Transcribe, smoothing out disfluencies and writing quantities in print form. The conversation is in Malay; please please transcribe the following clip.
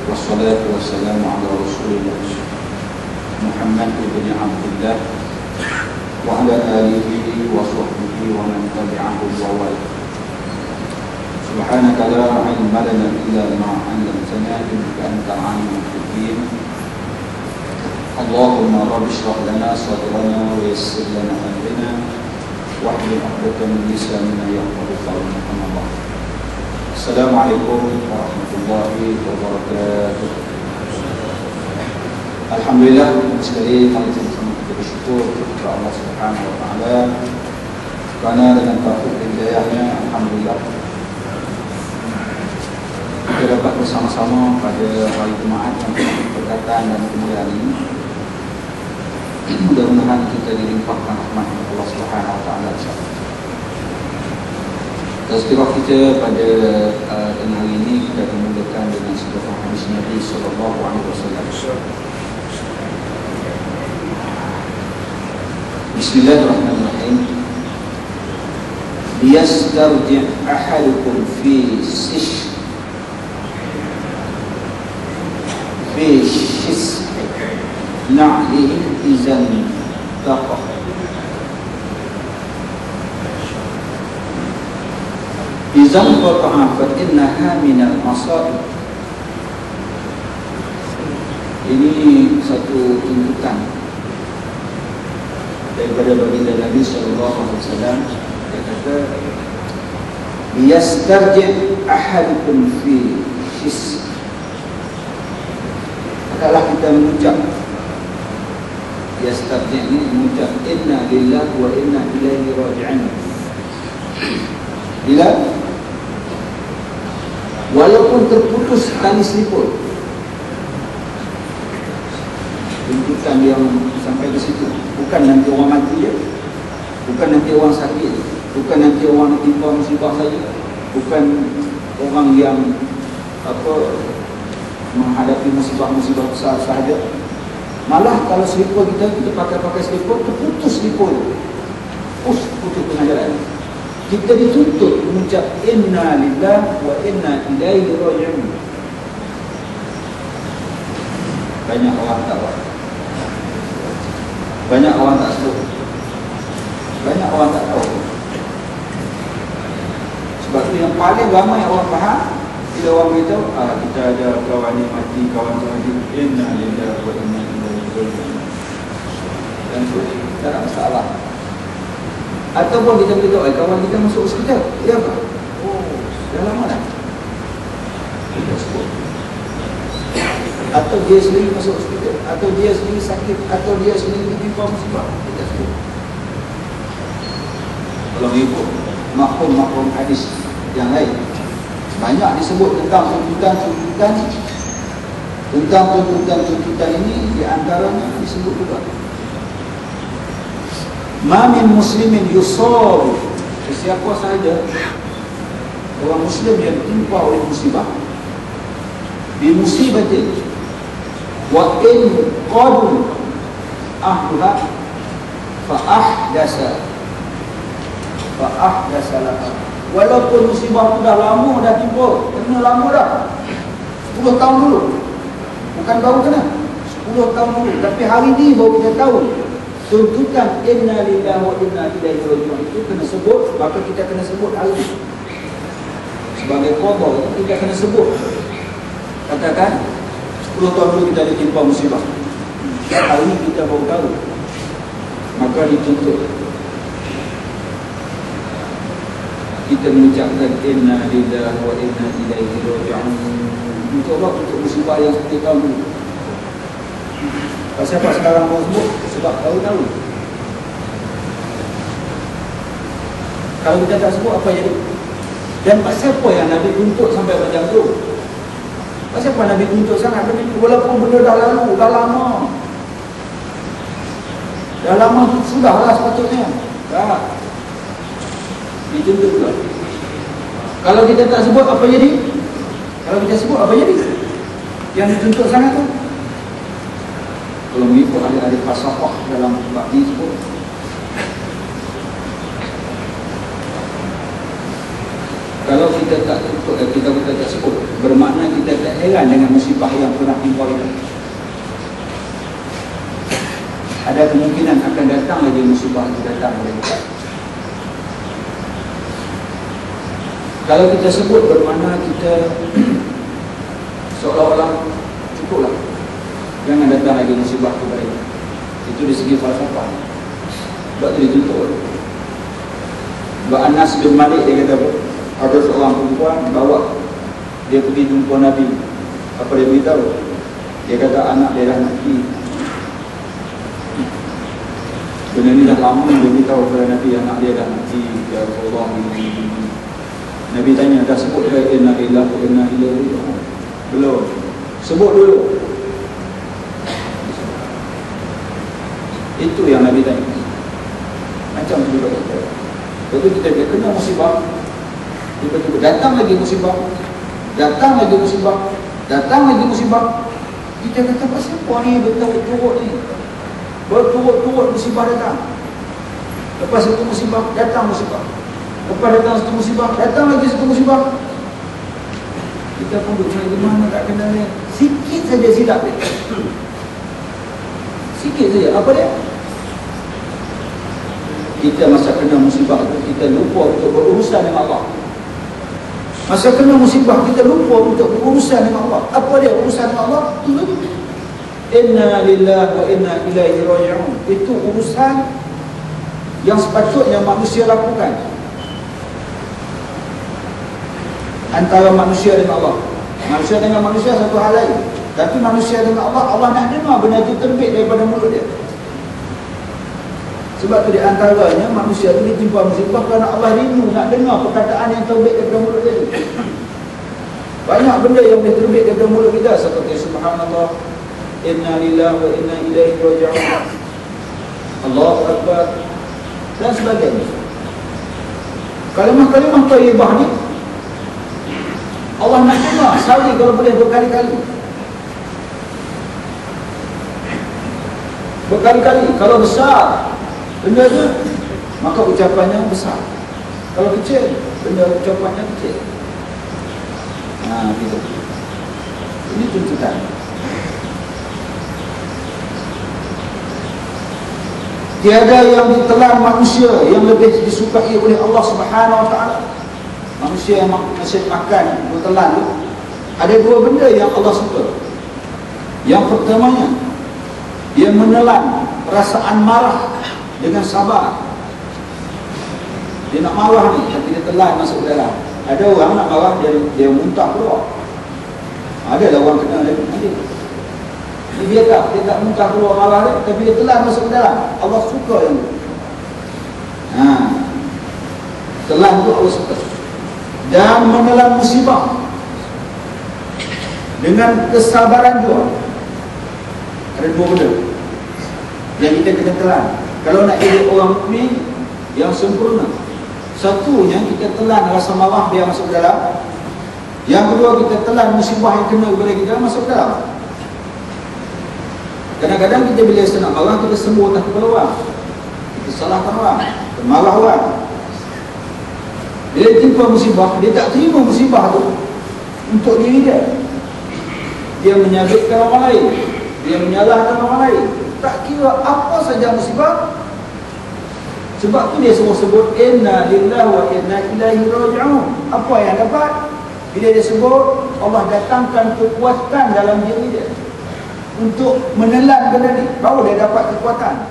والصلاة والسلام على رسول الله محمد بن عبد الله وعلى آله وصحبه ومن تبعهم ووالاه. سبحانك لا علم لنا إلا ما علمتنا إنك أنت العليم الحكيم. اللهم رب اشرح لنا صدرنا ويسر لنا أمرنا واحلل عقدة من لساننا يفقهوا قولنا. أما بعد. Assalamualaikum warahmatullahi wabarakatuh. Alhamdulillah, sekali kali sama-sama kita bersyukur kepada Allah Subhanahu wa taala kerana dengan taufik dan hidayahnya, alhamdulillah kita dapat bersama-sama pada hari Jumaat yang penuh keberkatan dan kemuliaan ini. Mudah-mudahan kita dilimpahkan rahmat Allah Subhanahu wa taala insya-Allah. Tazkirah kita pada tengah hari ini kita akan mulakan dengan sebuah hadis Nabi sallallahu alaihi wasallam. Bismillahirrahmanirrahim. Liyastarji' ahadukum fi shis na'lihi izan taqah. Izan qata'a fa innaha minal masa'ib. Ini satu tuntutan daripada baginda Nabi sallallahu alaihi wasallam. Dia kata, "Yastarji' ahadukum fi shis." Adalah kita mengucap yastarji' ini mengucap inna lillahi wa inna ilaihi raji'un. Bila walaupun terputus tali seliput, tuntutan yang sampai ke situ. Bukan nanti orang mati je, bukan nanti orang sakit, bukan nanti orang ditimpa musibah saja, bukan orang yang menghadapi musibah-musibah besar sahaja. Malah kalau seliput kita pakai seliput, terputus seliput, putus tengah jalan, kita dituntut mengucap inna lillahi wa inna ilaihi raji'un. Banyak orang tak tahu, banyak orang tak sebut, banyak orang tak tahu. Sebab itu yang paling ramai orang faham bila orang beritahu, kita ada kawan ni mati, kawan tu mati, inna lillahi wa inna ilaihi raji'un, dan tu tak ada masalah. Ataupun kita beritahu, kawan kita masuk hospital. Ya apa? Oh, dah lama dah. Kita sebut. Atau dia sendiri masuk hospital, atau dia sendiri sakit, atau dia sendiri ditimpa musibah, kita sebut. Kalau ikut makhum hadis yang lain, banyak disebut tentang tuntutan ini. Di antaranya disebut juga ma min muslimin yusab, siapa sahaja orang muslim yang ditimpa oleh musibah, bi musibatin wa in qadum ahluha fa ahdasa laha. Walaupun musibah itu dah lama dah timpa, kena lama dah, 10 tahun dulu, bukan baru kena 10 tahun dulu, tapi hari ni baru kita tahu tuntutan inna lillahi wa inna ilaihi raji'un itu kena sebut. Maka kita kena sebut hari ini sebagai qada, kita kena sebut. Katakan 10 tahun dulu kita ditimpa musibah, hari ini kita baru tahu, maka dituntut kita mengucapkan inna lillahi wa inna ilaihi raji'un. Insya-Allah untuk musibah yang 10 tahun dulu. Siapa sekarang mau sebut? Sebab tahu-tahu. Kalau kita tak sebut, apa jadi? Dan siapa yang Nabi tuntut sampai macam tu? Siapa Nabi tuntut sangat begitu? Walaupun benda dah lalu, dah lama, sudahlah sepatutnya. Tak. Dituntut juga. Kalau kita tak sebut, apa jadi? Kalau kita sebut, apa jadi? Yang dituntut sangat tu. Kalau mengikut ada falsafah dalam bab ni sebut, kalau kita tak tutup, kita tak sebut, bermakna kita tak heran dengan musibah yang pernah timpa kita. Ada kemungkinan akan datang lagi musibah itu datang kepada kita. Kalau kita sebut bermakna kita seolah-olah cukuplah, jangan datang lagi musibah kepada kita. Itu di segi falsafah. Sebab itu dituntut. Sebab Anas bin Malik dia kata apa? Ada seorang perempuan bawa dia pergi jumpa Nabi. Apa dia beritahu? Dia kata anak dia dah mati. Benda ni dah lama dia beritahu kepada Nabi, anak dia dah mati. Ya Allah, Nabi tanya, dah sebut ke inna lillahi wa inna ilaihi raji'un? Belum. Sebut dulu. Itu yang Nabi tanya. Macam tu juga kita. Betul kita kena musibah, tiba-tiba datang lagi musibah, datang lagi musibah, datang lagi musibah. Kita kata pasal apa ni berturut-turut ni? Berturut-turut musibah datang. Lepas satu musibah, datang musibah. Lepas datang satu musibah, datang lagi satu musibah. Kita pun duduk cari mana tak kenal dia. Sikit saja silap dia. Sikit saja. Apa dia? Kita masa kena musibah itu, kita lupa untuk berurusan dengan Allah. Masa kena musibah, kita lupa untuk berurusan dengan Allah. Apa dia urusan dengan Allah? Itu lagi. Inna lillahi wa inna ilaihi raji'un. Itu urusan yang sepatutnya manusia lakukan antara manusia dengan Allah. Manusia dengan manusia satu hal lain. Tapi manusia dengan Allah, Allah nak dengar benda itu terbit daripada mulut dia. Sebab tu di antaranya manusia itu ditimpa musibah kerana Allah rindu nak dengar perkataan yang terbit daripada mulut dia. Banyak benda yang boleh terbit daripada mulut kita, seperti subhanallah, inna lillahi wa inna ilaihi raji'un, Allahu akbar dan sebagainya. Kalimah-kalimah thayyibah ni Allah nak dengar sehari kalau boleh berkali-kali. Berkali-kali. Kalau besar benda tu, maka ucapannya besar. Kalau kecil, benda ucapannya kecil. Gitu. Ini tuntutan. Tiada yang ditelan manusia yang lebih disukai oleh Allah Subhanahu Wa Taala. Manusia yang makan bertelan tu, ada dua benda yang Allah suka. Yang pertamanya, dia menelan perasaan marah dengan sabar. Dia nak marah ni, tapi dia telan masuk ke dalam. Ada orang nak marah, dia muntah keluar. Ada lah orang kena lagi. Dia tak muntah keluar marah dia, tapi dia telan masuk ke dalam. Allah suka yang tu. Telan tu Allah suka. Dan menelan musibah dengan kesabaran juga. Ada dua benda yang kita kena telan kalau nak jadi orang mukmin yang sempurna. Satunya, kita telan rasa marah biar masuk ke dalam. Yang kedua, kita telan musibah yang kena kepada kita masuk ke dalam. Kadang-kadang kita bila nak marah, kita sembur tak kepada orang, kita salahkan orang, kita marah orang. Bila timpa musibah, dia tak terima musibah tu untuk diri dia. Dia menyabitkan orang lain, dia menyalahkan orang lain. Tak kira apa saja musibah. Sebab tu dia semua sebut inna lillahi wa inna ilaihi raji'un. Apa yang dapat? Bila dia sebut, Allah datangkan kekuatan dalam diri dia untuk menelan benda ni, baru dia dapat kekuatan.